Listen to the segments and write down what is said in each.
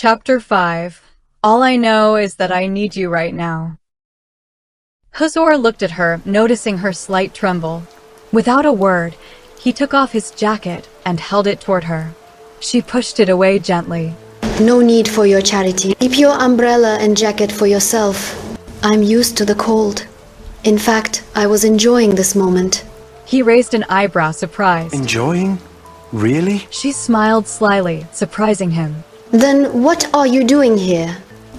Chapter 5. All I know is that I need you right now. Huzur looked at her, noticing her slight tremble. Without a word, he took off his jacket and held it toward her. She pushed it away gently. No need for your charity. Keep your umbrella and jacket for yourself. I'm used to the cold. In fact, I was enjoying this moment. He raised an eyebrow, surprised. Enjoying? Really? She smiled slyly, surprising him. Then what are you doing here?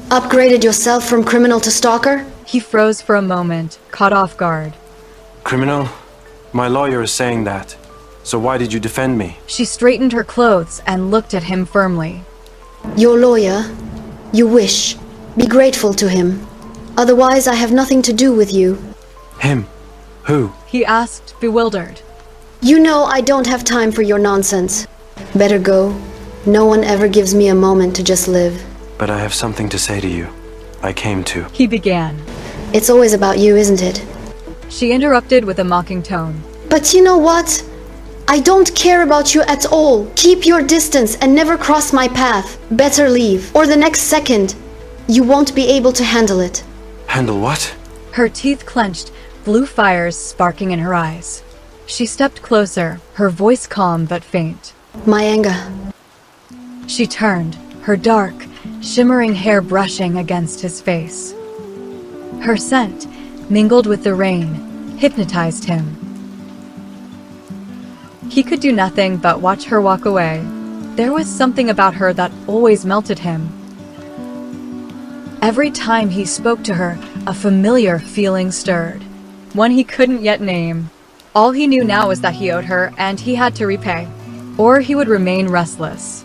Upgraded yourself from criminal to stalker? He froze for a moment, caught off guard. Criminal? My lawyer is saying that. So why did you defend me? She straightened her clothes and looked at him firmly. Your lawyer? You wish. Be grateful to him. Otherwise, I have nothing to do with you. Him? Who? He asked, bewildered. You know I don't have time for your nonsense. Better go. No one ever gives me a moment to just live. But I have something to say to you. I came to. He began. It's always about you, isn't it? She interrupted with a mocking tone. But you know what? I don't care about you at all. Keep your distance and never cross my path. Better leave, or the next second, you won't be able to handle it. Handle what? Her teeth clenched, blue fires sparking in her eyes. She stepped closer, her voice calm but faint. My anger. She turned, her dark, shimmering hair brushing against his face. Her scent, mingled with the rain, hypnotized him. He could do nothing but watch her walk away. There was something about her that always melted him. Every time he spoke to her, a familiar feeling stirred, one he couldn't yet name. All he knew now was that he owed her, and he had to repay, or he would remain restless.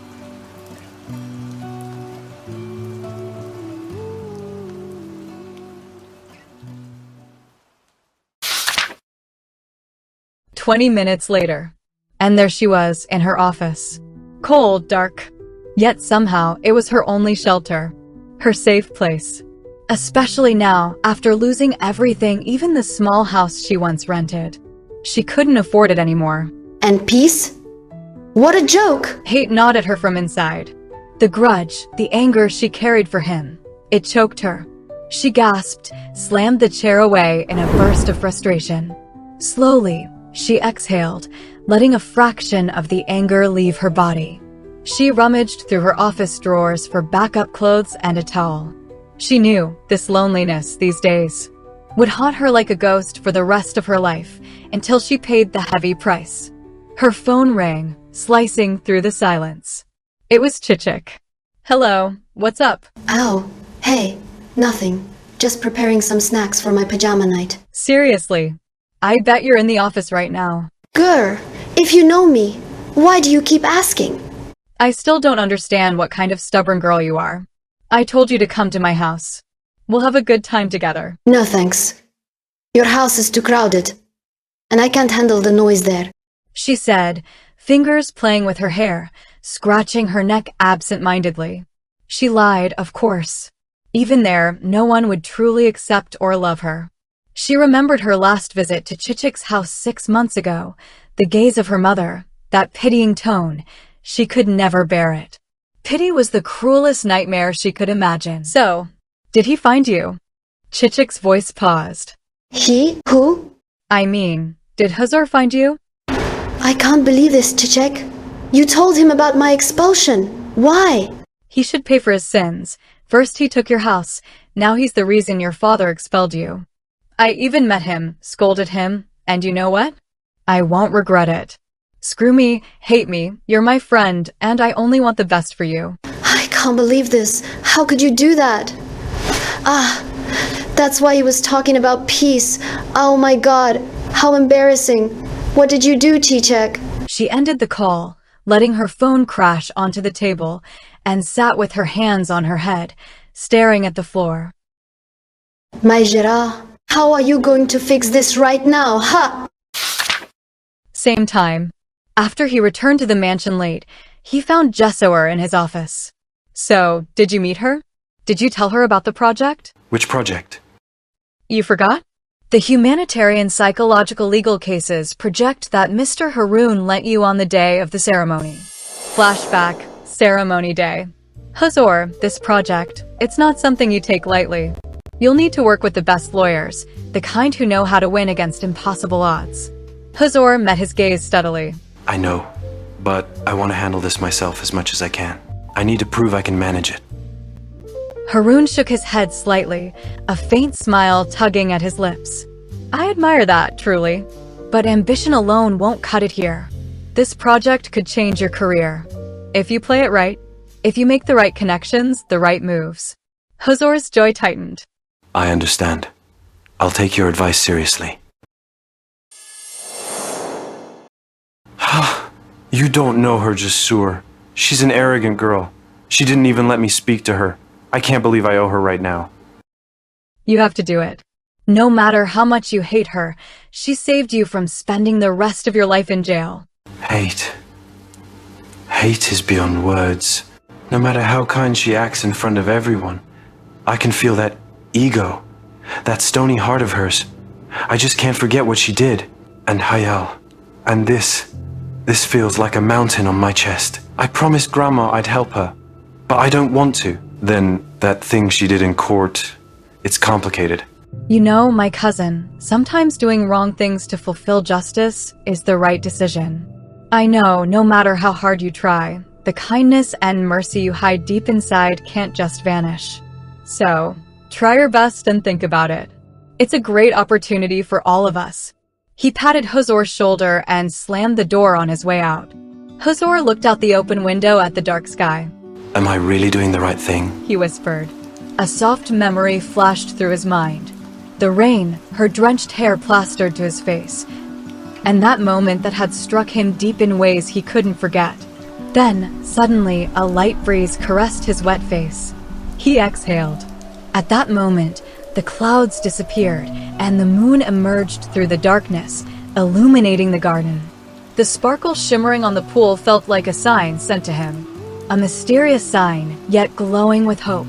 "20 minutes later, and there she was in her office. Cold, dark, yet somehow it was her only shelter, her safe place. Especially now, after losing everything, even the small house she once rented. She couldn't afford it anymore. And peace? What a joke! Hate gnawed at her from inside. The grudge, the anger she carried for him. It choked her. She gasped, slammed the chair away in a burst of frustration. Slowly, she exhaled, letting a fraction of the anger leave her body. She rummaged through her office drawers for backup clothes and a towel. She knew this loneliness these days would haunt her like a ghost for the rest of her life until she paid the heavy price. Her phone rang, slicing through the silence. It was Chichik. "Hello, what's up?" Ow. Hey, nothing. Just preparing some snacks for my pajama night. "Seriously, I bet you're in the office right now." Grr, if you know me, why do you keep asking? "I still don't understand what kind of stubborn girl you are. I told you to come to my house. We'll have a good time together." No thanks. Your house is too crowded, and I can't handle the noise there. She said, fingers playing with her hair, scratching her neck absent-mindedly. She lied, of course. Even there, no one would truly accept or love her. She remembered her last visit to Chichik's house 6 months ago, the gaze of her mother, that pitying tone. She could never bear it. Pity was the cruelest nightmare she could imagine. "So, did he find you?" Chichik's voice paused. He? Who? "I mean, did Huzur find you?" I can't believe this, Chichik. You told him about my expulsion. Why? "He should pay for his sins. First he took your house, now he's the reason your father expelled you. I even met him, scolded him, and you know what? I won't regret it. Screw me, hate me, you're my friend, and I only want the best for you." I can't believe this. How could you do that? Ah, that's why he was talking about peace. Oh my god, how embarrassing. What did you do, Chichik? She ended the call, letting her phone crash onto the table, and sat with her hands on her head, staring at the floor. Macera, how are you going to fix this right now, ha? Same time. After he returned to the mansion late, he found Jessoer in his office. "So, did you meet her? Did you tell her about the project?" Which project? "You forgot? The humanitarian psychological legal cases project that Mr. Haroon lent you on the day of the ceremony." Flashback, ceremony day. Huzur, this project, it's not something you take lightly. You'll need to work with the best lawyers, the kind who know how to win against impossible odds. Huzur met his gaze steadily. I know, but I want to handle this myself as much as I can. I need to prove I can manage it. Haroon shook his head slightly, a faint smile tugging at his lips. I admire that, truly. But ambition alone won't cut it here. This project could change your career. If you play it right, if you make the right connections, the right moves. Huzur's joy tightened. I understand. I'll take your advice seriously. You don't know her, Jasur. She's an arrogant girl. She didn't even let me speak to her. I can't believe I owe her right now. You have to do it. No matter how much you hate her, she saved you from spending the rest of your life in jail. Hate. Hate is beyond words. No matter how kind she acts in front of everyone, I can feel that ego, that stony heart of hers. I just can't forget what she did. And Hayal. And this feels like a mountain on my chest. I promised Grandma I'd help her, but I don't want to. Then that thing she did in court, it's complicated. You know, my cousin, sometimes doing wrong things to fulfill justice is the right decision. I know, no matter how hard you try, the kindness and mercy you hide deep inside can't just vanish. So, try your best and think about it. It's a great opportunity for all of us. He patted Huzur's shoulder and slammed the door on his way out. Huzur looked out the open window at the dark sky. Am I really doing the right thing? He whispered. A soft memory flashed through his mind. The rain, her drenched hair plastered to his face. And that moment that had struck him deep in ways he couldn't forget. Then, suddenly, a light breeze caressed his wet face. He exhaled. At that moment, the clouds disappeared, and the moon emerged through the darkness, illuminating the garden. The sparkle shimmering on the pool felt like a sign sent to him. A mysterious sign, yet glowing with hope.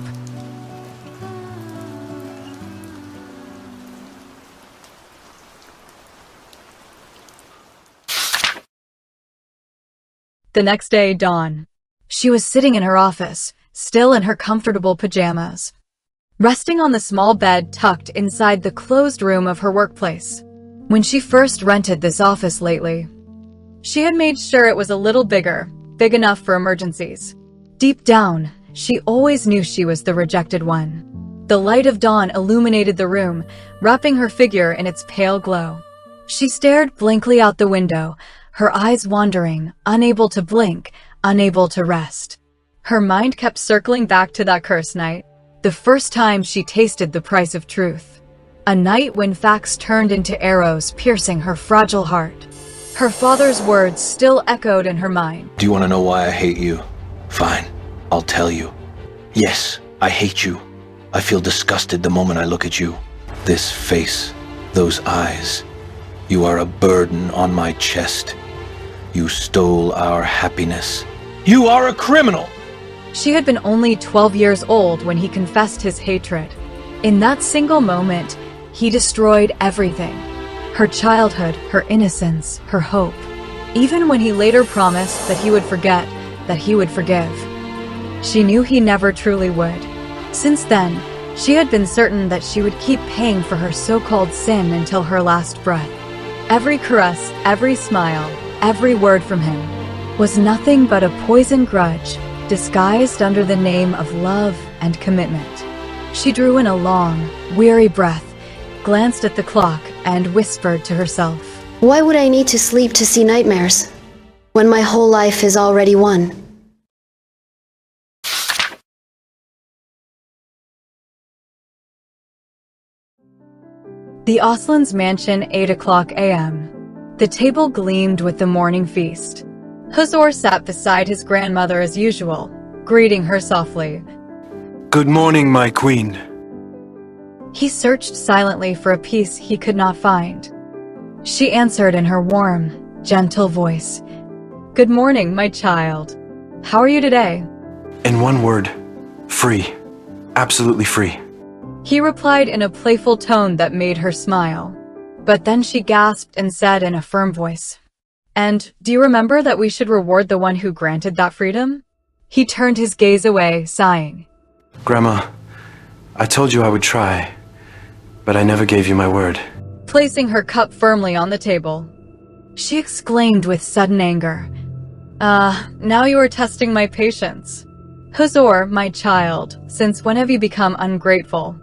The next day dawned. She was sitting in her office, still in her comfortable pajamas, resting on the small bed tucked inside the closed room of her workplace. When she first rented this office lately, she had made sure it was a little bigger, big enough for emergencies. Deep down, she always knew she was the rejected one. The light of dawn illuminated the room, wrapping her figure in its pale glow. She stared blankly out the window, her eyes wandering, unable to blink, unable to rest. Her mind kept circling back to that cursed night, the first time she tasted the price of truth. A night when facts turned into arrows piercing her fragile heart. Her father's words still echoed in her mind. Do you want to know why I hate you? Fine, I'll tell you. Yes, I hate you. I feel disgusted the moment I look at you. This face, those eyes. You are a burden on my chest. You stole our happiness. You are a criminal! She had been only 12 years old when he confessed his hatred. In that single moment, he destroyed everything. Her childhood, her innocence, her hope. Even when he later promised that he would forget, that he would forgive. She knew he never truly would. Since then, she had been certain that she would keep paying for her so-called sin until her last breath. Every caress, every smile, every word from him was nothing but a poisoned grudge, disguised under the name of love and commitment. She drew in a long, weary breath, glanced at the clock, and whispered to herself, Why would I need to sleep to see nightmares, when my whole life is already won? The Oslands mansion, 8 a.m. The table gleamed with the morning feast. Huzur sat beside his grandmother as usual, greeting her softly. Good morning, my queen. He searched silently for a piece he could not find. She answered in her warm, gentle voice. Good morning, my child. How are you today? In one word, free. Absolutely free. He replied in a playful tone that made her smile. But then she gasped and said in a firm voice, And do you remember that we should reward the one who granted that freedom? He turned his gaze away, sighing. Grandma, I told you I would try, but I never gave you my word. Placing her cup firmly on the table, she exclaimed with sudden anger. Now you are testing my patience. Huzur, my child, since when have you become ungrateful?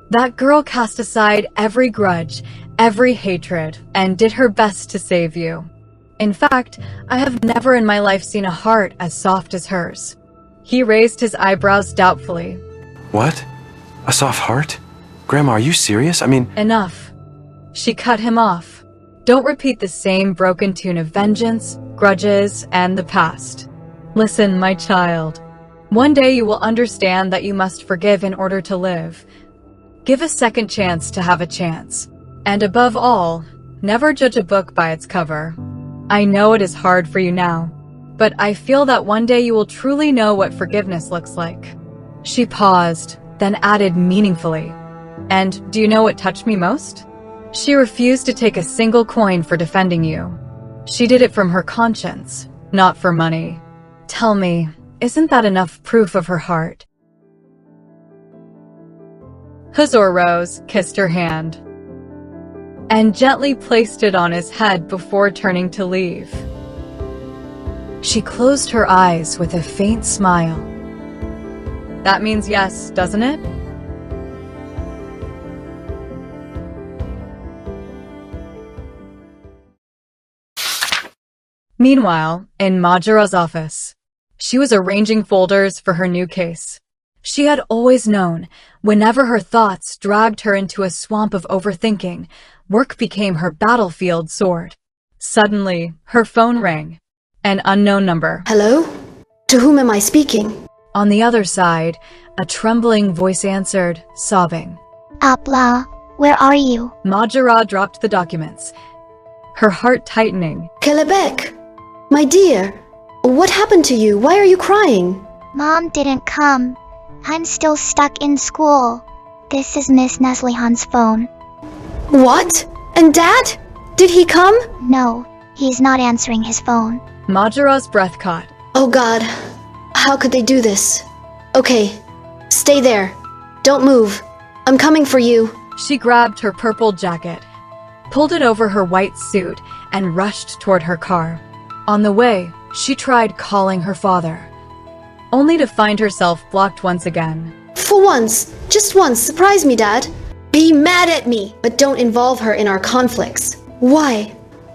That girl cast aside every grudge, every hatred, and did her best to save you. In fact, I have never in my life seen a heart as soft as hers. He raised his eyebrows doubtfully. What? A soft heart? Grandma, are you serious? I mean... Enough. She cut him off. Don't repeat the same broken tune of vengeance, grudges, and the past. Listen, my child. One day you will understand that you must forgive in order to live. Give a second chance to have a chance. And above all, never judge a book by its cover. I know it is hard for you now, but I feel that one day you will truly know what forgiveness looks like. She paused, then added meaningfully. And do you know what touched me most? She refused to take a single coin for defending you. She did it from her conscience, not for money. Tell me, isn't that enough proof of her heart? Huzur rose, kissed her hand, and gently placed it on his head before turning to leave. She closed her eyes with a faint smile. That means yes, doesn't it? Meanwhile, in Macera's office, she was arranging folders for her new case. She had always known, whenever her thoughts dragged her into a swamp of overthinking, work became her battlefield sword. Suddenly, her phone rang. An unknown number. Hello? To whom am I speaking? On the other side, a trembling voice answered, sobbing. Abla, where are you? Macera dropped the documents, her heart tightening. Kelebek, my dear, what happened to you? Why are you crying? Mom didn't come. I'm still stuck in school. This is Miss Neslihan's phone. What? And Dad? Did he come? No, he's not answering his phone. Macera's breath caught. Oh God, how could they do this? Okay, stay there. Don't move. I'm coming for you. She grabbed her purple jacket, pulled it over her white suit, and rushed toward her car. On the way, she tried calling her father, only to find herself blocked once again. For once, just once, surprise me, Dad. Be mad at me, but don't involve her in our conflicts. Why?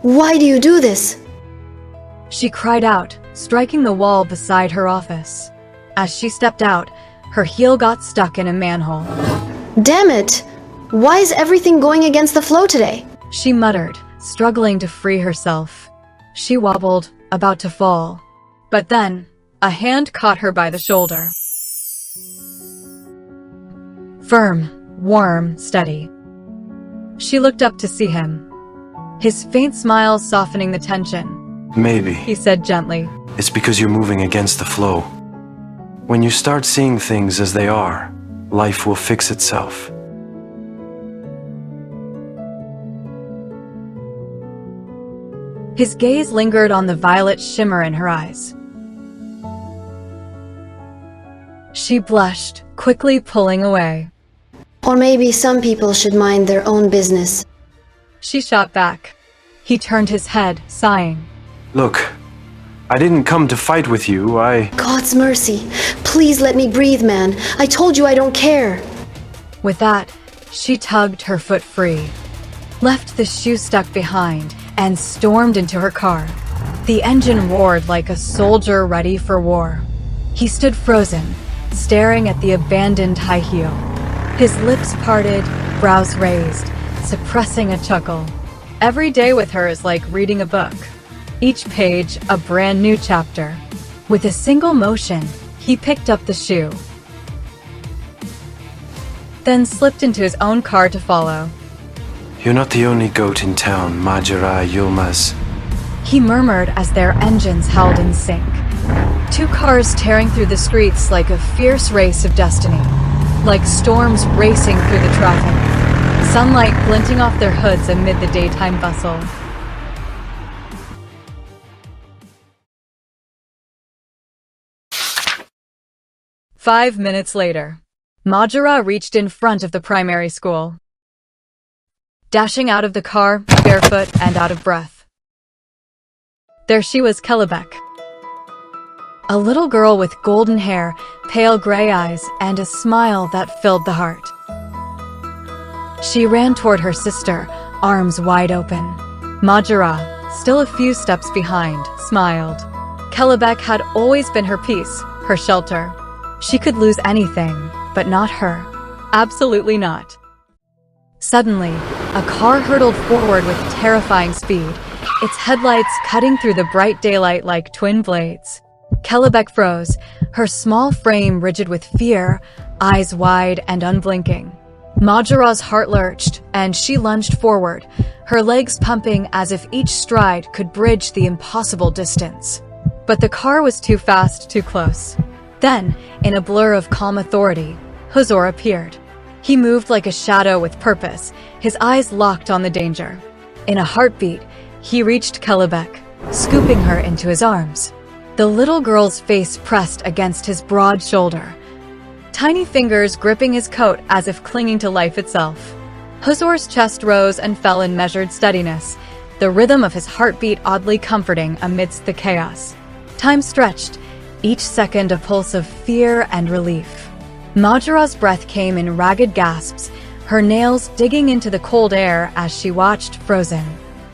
Why do you do this? She cried out, striking the wall beside her office. As she stepped out, her heel got stuck in a manhole. Damn it! Why is everything going against the flow today? She muttered, struggling to free herself. She wobbled, about to fall. But then, a hand caught her by the shoulder. Firm, warm, steady. She looked up to see him, his faint smile softening the tension. Maybe. He said gently. It's because you're moving against the flow. When you start seeing things as they are, life will fix itself. His gaze lingered on the violet shimmer in her eyes. She blushed, quickly pulling away. Or maybe some people should mind their own business. She shot back. He turned his head, sighing. Look, I didn't come to fight with you, God's mercy. Please let me breathe, man. I told you I don't care. With that, she tugged her foot free, left the shoe stuck behind, and stormed into her car. The engine roared like a soldier ready for war. He stood frozen, staring at the abandoned high heel. His lips parted, brows raised, suppressing a chuckle. Every day with her is like reading a book. Each page, a brand new chapter. With a single motion, he picked up the shoe, then slipped into his own car to follow. You're not the only goat in town, Macera Yilmaz. He murmured as their engines howled in sync. Two cars tearing through the streets like a fierce race of destiny, like storms racing through the traffic, sunlight glinting off their hoods amid the daytime bustle. 5 minutes later, Macera reached in front of the primary school, dashing out of the car, barefoot and out of breath. There she was, Kellebec. A little girl with golden hair, pale gray eyes, and a smile that filled the heart. She ran toward her sister, arms wide open. Macera, still a few steps behind, smiled. Kellebec had always been her peace, her shelter. She could lose anything, but not her. Absolutely not. Suddenly, a car hurtled forward with terrifying speed, its headlights cutting through the bright daylight like twin blades. Kellebec froze, her small frame rigid with fear, eyes wide and unblinking. Macera's heart lurched, and she lunged forward, her legs pumping as if each stride could bridge the impossible distance. But the car was too fast, too close. Then, in a blur of calm authority, Huzur appeared. He moved like a shadow with purpose, his eyes locked on the danger. In a heartbeat, he reached Kellebec, scooping her into his arms. The little girl's face pressed against his broad shoulder, tiny fingers gripping his coat as if clinging to life itself. Huzur's chest rose and fell in measured steadiness, the rhythm of his heartbeat oddly comforting amidst the chaos. Time stretched, each second a pulse of fear and relief. Macera's breath came in ragged gasps, her nails digging into the cold air as she watched, frozen.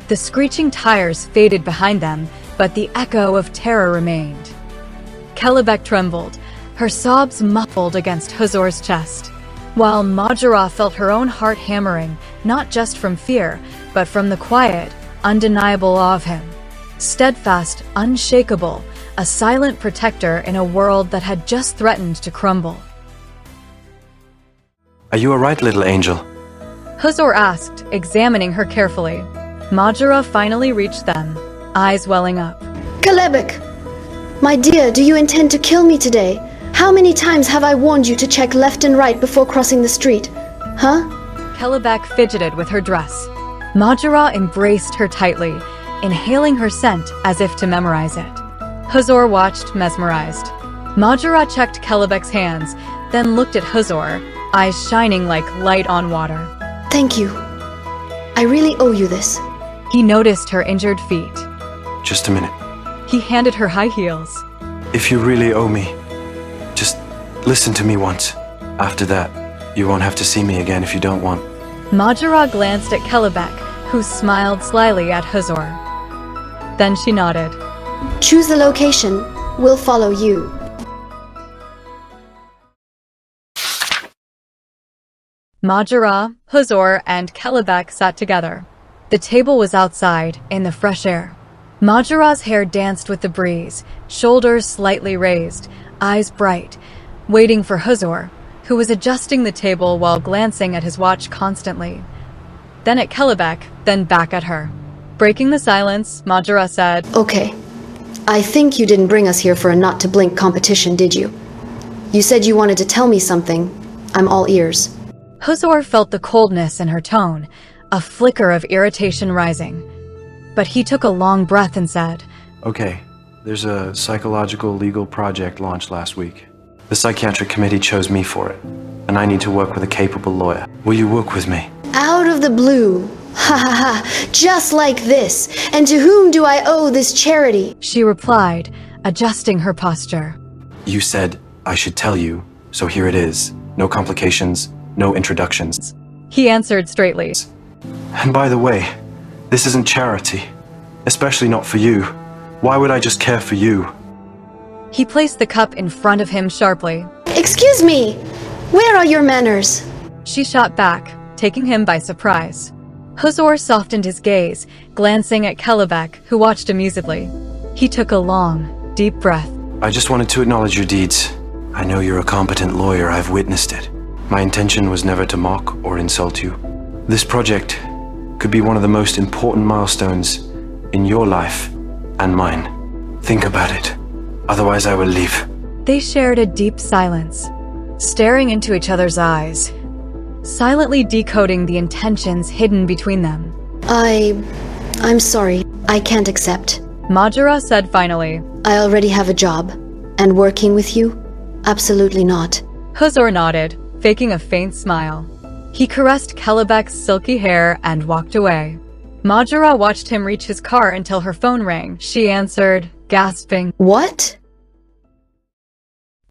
The screeching tires faded behind them, but the echo of terror remained. Kellebec trembled, her sobs muffled against Huzur's chest, while Macera felt her own heart hammering, not just from fear, but from the quiet, undeniable awe of him. Steadfast, unshakable, a silent protector in a world that had just threatened to crumble. Are you all right, little angel? Huzur asked, examining her carefully. Macera finally reached them, eyes welling up. Kellebec! My dear, do you intend to kill me today? How many times have I warned you to check left and right before crossing the street? Huh? Kellebec fidgeted with her dress. Macera embraced her tightly, inhaling her scent as if to memorize it. Huzur watched, mesmerized. Macera checked Kellebec's hands, then looked at Huzur, eyes shining like light on water. Thank you. I really owe you this. He noticed her injured feet. Just a minute. He handed her high heels. If you really owe me, just listen to me once. After that, you won't have to see me again if you don't want. Macera glanced at Kellebec, who smiled slyly at Huzur. Then she nodded. Choose the location. We'll follow you. Macera, Huzur, and Kellebec sat together. The table was outside, in the fresh air. Macera's hair danced with the breeze, shoulders slightly raised, eyes bright, waiting for Huzur, who was adjusting the table while glancing at his watch constantly. Then at Kellebec, then back at her. Breaking the silence, Macera said, Okay. I think you didn't bring us here for a not-to-blink competition, did you? You said you wanted to tell me something. I'm all ears. Huzur felt the coldness in her tone, a flicker of irritation rising. But he took a long breath and said, Okay, there's a psychological legal project launched last week. The psychiatric committee chose me for it, and I need to work with a capable lawyer. Will you work with me? Out of the blue. Ha ha ha. Just like this. And to whom do I owe this charity? She replied, adjusting her posture. You said I should tell you, so here it is. No complications, no introductions. He answered straightly. And by the way, this isn't charity, especially not for you. Why would I just care for you? He placed the cup in front of him sharply. Excuse me. Where are your manners? She shot back, taking him by surprise. Huzur softened his gaze, glancing at Kellebec, who watched amusedly. He took a long, deep breath. I just wanted to acknowledge your deeds. I know you're a competent lawyer, I've witnessed it. My intention was never to mock or insult you. This project could be one of the most important milestones in your life and mine. Think about it. Otherwise I will leave. They shared a deep silence, staring into each other's eyes, silently decoding the intentions hidden between them. I'm sorry. I can't accept. Macera said finally. I already have a job. And working with you, Absolutely not. Huzur nodded, faking a faint smile. He caressed Kelebek's silky hair and walked away. Macera watched him reach his car until her phone rang. She answered, gasping. What?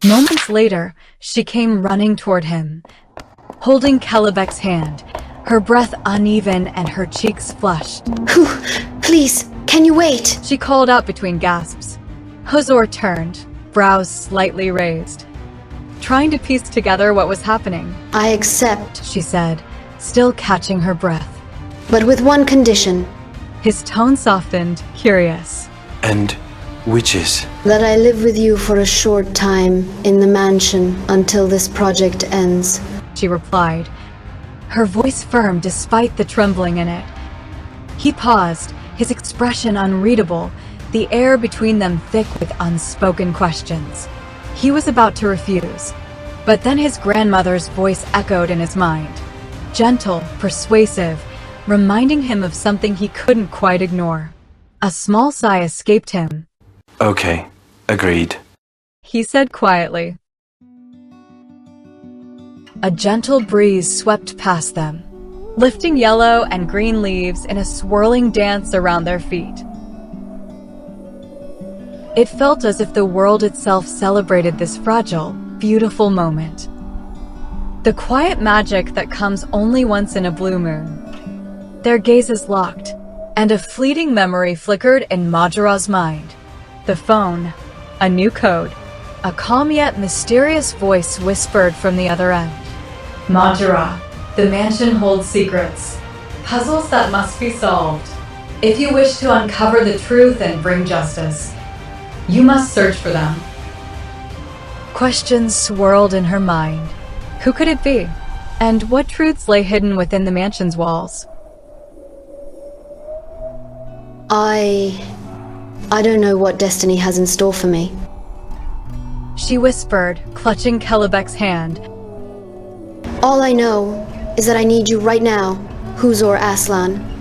Moments later, she came running toward him, holding Kelebek's hand, her breath uneven and her cheeks flushed. Whew, please, can you wait? She called out between gasps. Huzur turned, brows slightly raised, trying to piece together what was happening. I accept, She said, still catching her breath. but with one condition, His tone softened, curious. And which is? that I live with you for a short time in the mansion until this project ends. She replied, her voice firm despite the trembling in it. He paused, his expression unreadable, the air between them thick with unspoken questions. He was about to refuse, but then his grandmother's voice echoed in his mind, gentle, persuasive, reminding him of something he couldn't quite ignore. A small sigh escaped him. Okay, agreed. He said quietly. A gentle breeze swept past them, lifting yellow and green leaves in a swirling dance around their feet. It felt as if the world itself celebrated this fragile, beautiful moment. The quiet magic that comes only once in a blue moon. Their gazes locked, and a fleeting memory flickered in Macera's mind. The phone, a new code, a calm yet mysterious voice whispered from the other end. Macera, the mansion holds secrets, puzzles that must be solved. If you wish to uncover the truth and bring justice, you must search for them. Questions swirled in her mind. Who could it be? And what truths lay hidden within the mansion's walls? I don't know what destiny has in store for me. She whispered, clutching Kelebek's hand. All I know is that I need you right now, Huzur Aslan.